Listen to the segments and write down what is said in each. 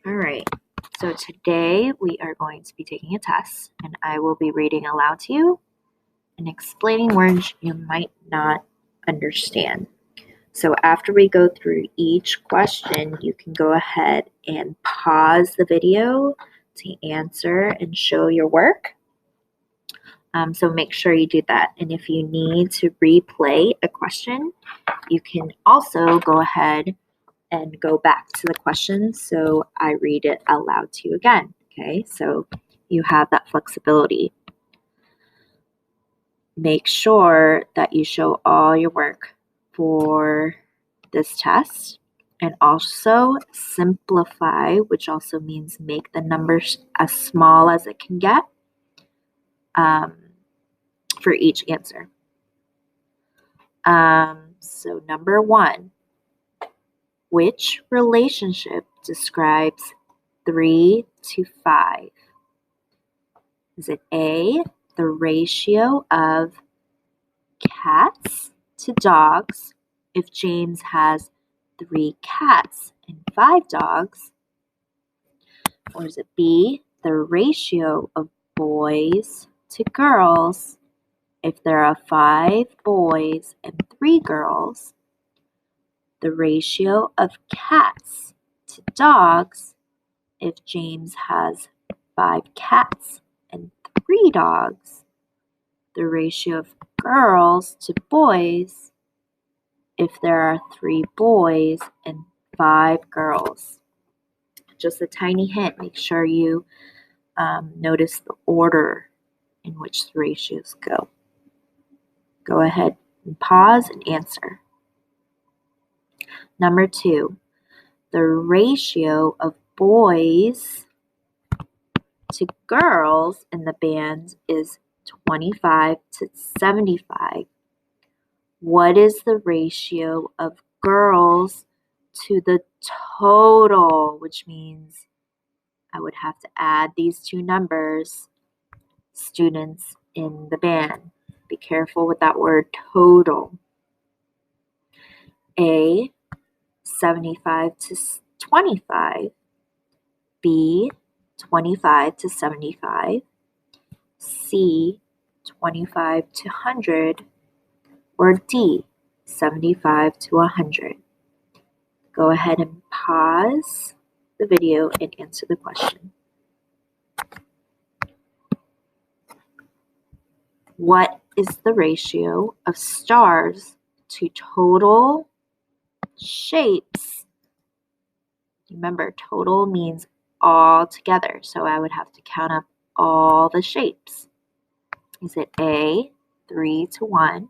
All right, so today we are going to be taking a test, and I will be reading aloud to you and explaining words you might not understand. So after we go through each question, you can go ahead and pause the video to answer and show your work. So make sure you do that. And if you need to replay a question, you can also go ahead and go back to the question so I read it out loud to you again. Okay, so you have that flexibility. Make sure that you show all your work for this test, and also simplify, which also means make the numbers as small as it can get for each answer. So number 1, which relationship describes 3 to 5? Is it A, the ratio of cats to dogs if James has 3 cats and 5 dogs? Or is it B, the ratio of boys to girls if there are 5 boys and 3 girls? The ratio of cats to dogs if James has 5 cats and 3 dogs? The ratio of girls to boys if there are 3 boys and 5 girls. Just a tiny hint, make sure you notice the order in which the ratios go. Go ahead and pause and answer. Number 2, the ratio of boys to girls in the band is 25 to 75. What is the ratio of girls to the total, which means I would have to add these two numbers, students in the band. Be careful with that word total. A, 75 to 25. B, 25 to 75. C, 25 to 100. Or D, 75 to 100. Go ahead and pause the video and answer the question. What is the ratio of stars to total shapes? Remember, total means all together, so I would have to count up all the shapes. Is it A, 3 to 1,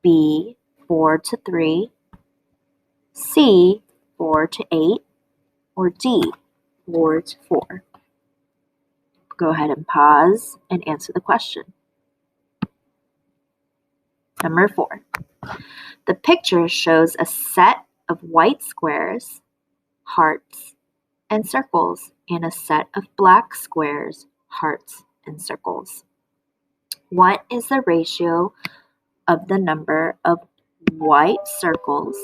B, 4 to 3, C, 4 to 8, or D, 4 to 4? Go ahead and pause and answer the question. Number 4. The picture shows a set of white squares, hearts, and circles, and a set of black squares, hearts, and circles. What is the ratio of the number of white circles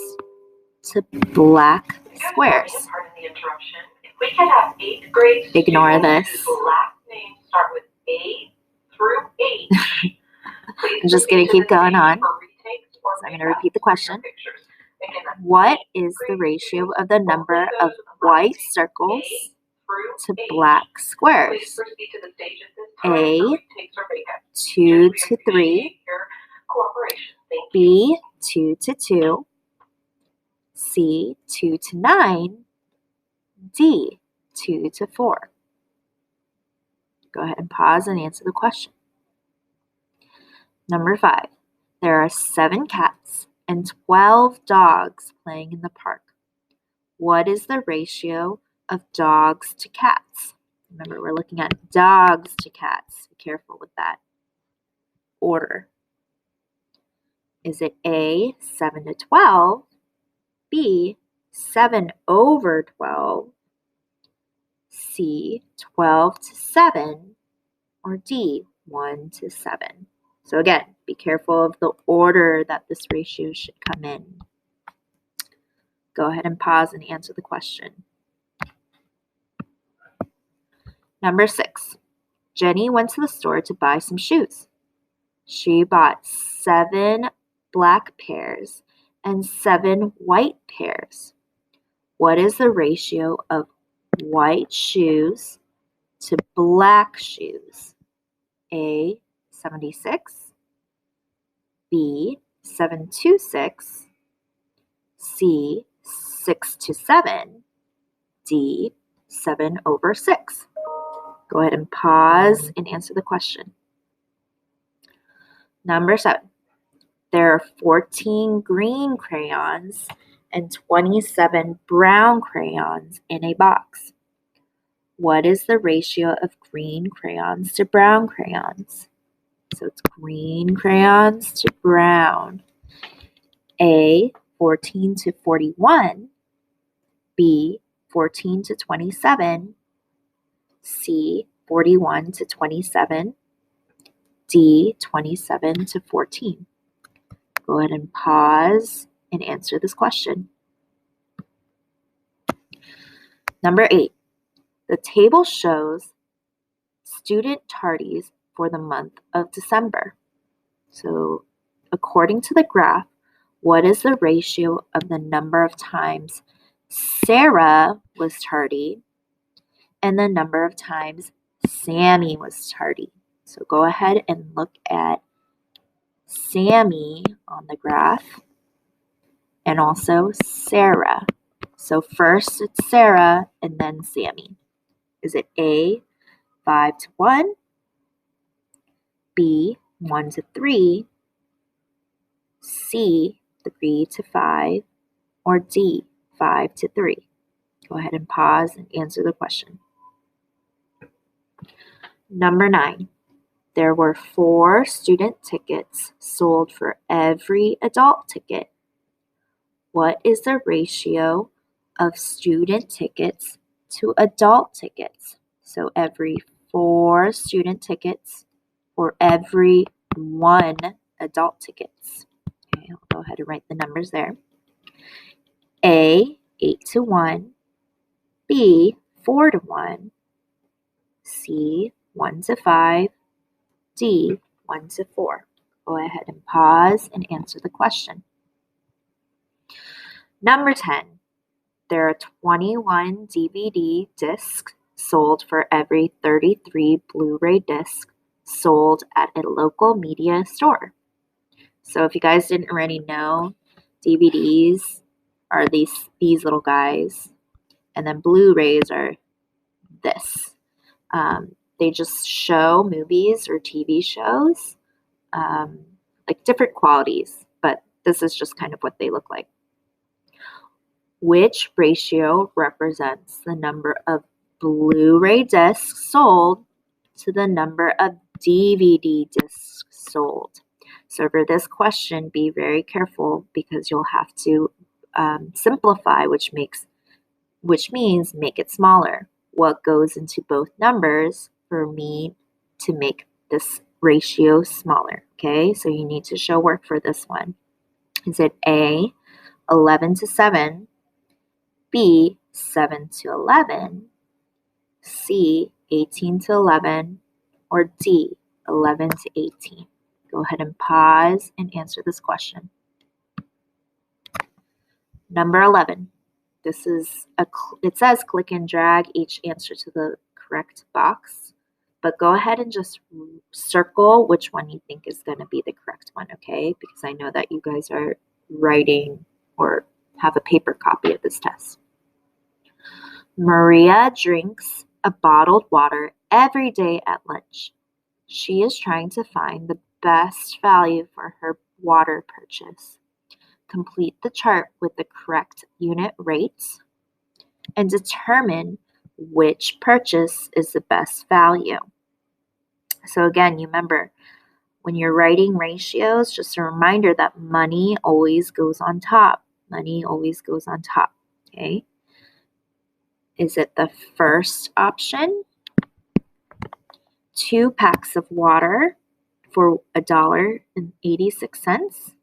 to black squares? Ignore this. I'm just going to keep going on. So I'm going to repeat the question. What is the ratio of the number of white circles to black squares? A, 2 to 3. B, 2 to 2. C, 2 to 9. D, 2 to 4. Go ahead and pause and answer the question. Number 5. There are 7 cats and 12 dogs playing in the park. What is the ratio of dogs to cats? Remember, we're looking at dogs to cats. Be careful with that order. Is it A, 7 to 12, B, 7 over 12, C, 12 to 7, or D, 1 to 7? So again, be careful of the order that this ratio should come in. Go ahead and pause and answer the question. Number 6. Jenny went to the store to buy some shoes. She bought 7 black pairs and 7 white pairs. What is the ratio of white shoes to black shoes? A, 76, B, 7 to 6, C, 6 to 7, D, 7 over 6. Go ahead and pause and answer the question. Number 7. There are 14 green crayons and 27 brown crayons in a box. What is the ratio of green crayons to brown crayons? So it's green crayons to brown. A, 14 to 41. B, 14 to 27. C, 41 to 27. D, 27 to 14. Go ahead and pause and answer this question. Number 8. The table shows student tardies for the month of December. So, according to the graph, what is the ratio of the number of times Sarah was tardy and the number of times Sammy was tardy? So go ahead and look at Sammy on the graph and also Sarah. So first it's Sarah and then Sammy. Is it A, 5 to 1, B, 1 to 3, C, 3 to 5, or D, 5 to 3? Go ahead and pause and answer the question. Number 9. There were 4 student tickets sold for every adult ticket. What is the ratio of student tickets to adult tickets? So every 4 student tickets or every 1 adult tickets. Okay, I'll go ahead and write the numbers there. A, 8 to 1. B, 4 to 1. C, 1 to 5. D, 1 to 4. Go ahead and pause and answer the question. Number 10. There are 21 DVD discs sold for every 33 Blu-ray discs sold at a local media store. So if you guys didn't already know, DVDs are these little guys, and then Blu-rays are this. They just show movies or TV shows, like different qualities, but this is just kind of what they look like. Which ratio represents the number of Blu-ray discs sold to the number of DVD discs sold? So for this question, be very careful because you'll have to simplify, which means make it smaller. What goes into both numbers for me to make this ratio smaller? Okay, so you need to show work for this one. Is it A, 11 to 7, B, 7 to 11, C, 18 to 11, or D, 11 to 18? Go ahead and pause and answer this question. Number 11. It says click and drag each answer to the correct box, but go ahead and just circle which one you think is going to be the correct one, okay? Because I know that you guys are writing or have a paper copy of this test. Maria drinks a bottled water every day at lunch. She is trying to find the best value for her water purchase. Complete the chart with the correct unit rates and determine which purchase is the best value. So again, you remember, when you're writing ratios, just a reminder that money always goes on top. Money always goes on top, okay? Is it the first option? 2 packs of water for $1.86.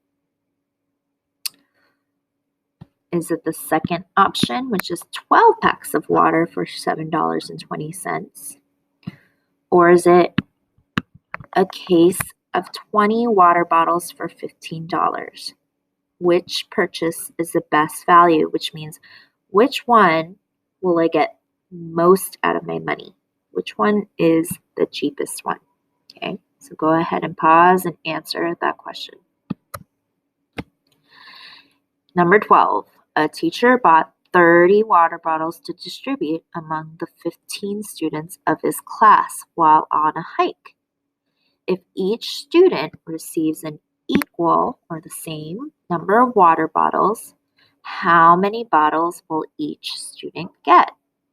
Is it the second option, which is 12 packs of water for $7.20? Or is it a case of 20 water bottles for $15? Which purchase is the best value, which means which one will I get most out of my money? Which one is the cheapest one? Okay, so go ahead and pause and answer that question. Number 12, a teacher bought 30 water bottles to distribute among the 15 students of his class while on a hike. If each student receives an equal or the same number of water bottles, how many bottles will each student get?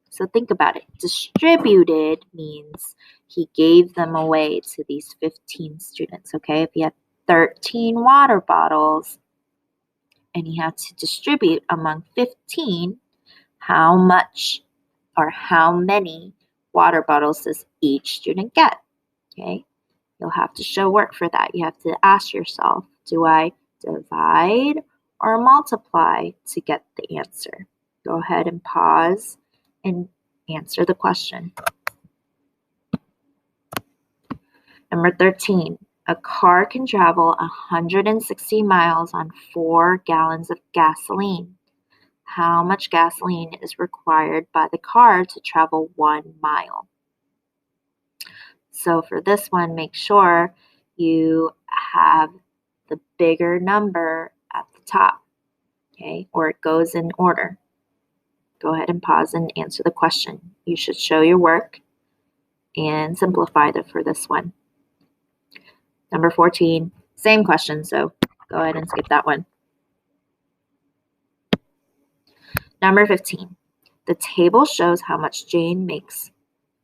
So think about it. Distributed means he gave them away to these 15 students, okay? If he had 13 water bottles and he had to distribute among 15, how much or how many water bottles does each student get? Okay? You'll have to show work for that. You have to ask yourself, do I divide or multiply to get the answer? Go ahead and pause and answer the question. Number 13, a car can travel 160 miles on 4 gallons of gasoline. How much gasoline is required by the car to travel 1 mile? So for this one, make sure you have the bigger number at the top, okay? Or it goes in order. Go ahead and pause and answer the question. You should show your work and simplify it for this one. Number 14, same question, so go ahead and skip that one. Number 15, the table shows how much Jane makes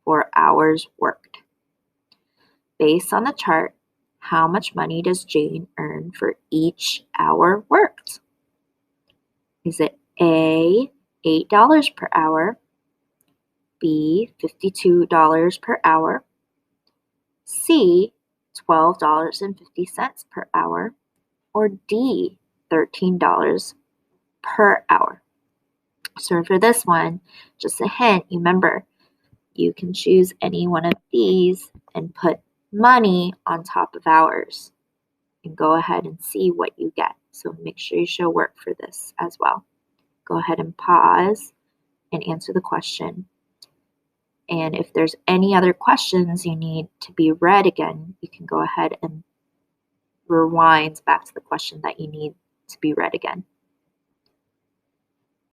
for hours worked. Based on the chart, how much money does Jane earn for each hour worked? Is it A, $8 per hour, B, $52 per hour, C, $12.50 per hour, or D, $13 per hour? So for this one, just a hint, remember, you can choose any one of these and put money on top of hours and go ahead and see what you get. So make sure you show work for this as well. Go ahead and pause and answer the question. And if there's any other questions you need to be read again, you can go ahead and rewind back to the question that you need to be read again.